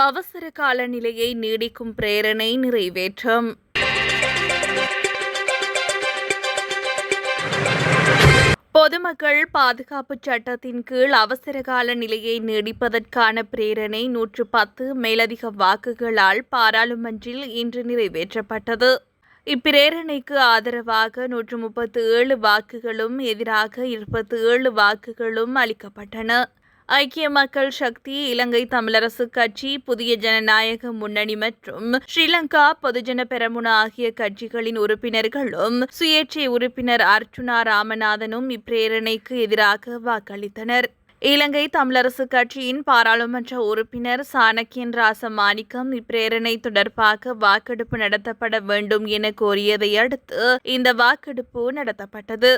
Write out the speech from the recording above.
அவசர கால நிலையை நீடிக்கும் பிரேரணை நிறைவேற்றம். பொதுமக்கள் பாதுகாப்பு சட்டத்தின் கீழ் அவசரகால நிலையை நீடிப்பதற்கான பிரேரணை 110 மேலதிக வாக்குகளால் பாராளுமன்றில் இன்று நிறைவேற்றப்பட்டது. இப்பிரேரணைக்கு ஆதரவாக 137 வாக்குகளும் எதிராக 27 வாக்குகளும் அளிக்கப்பட்டன. ஐக்கிய மக்கள் சக்தி, இலங்கை தமிழரசு கட்சி, புதிய ஜனநாயக முன்னணி மற்றும் ஸ்ரீலங்கா பொதுஜன பெரமுன ஆகிய கட்சிகளின் உறுப்பினர்களும் சுயேட்சை உறுப்பினர் அர்ச்சுனா ராமநாதனும் இப்பிரேரணைக்கு எதிராக வாக்களித்தனர். இலங்கை தமிழரசு கட்சியின் பாராளுமன்ற உறுப்பினர் சாணக்கியன் ராசமாணிக்கம் இப்பிரேரணை தொடர்பாக வாக்கெடுப்பு நடத்தப்பட வேண்டும் என கோரியதை அடுத்து இந்த வாக்கெடுப்பு நடத்தப்பட்டது.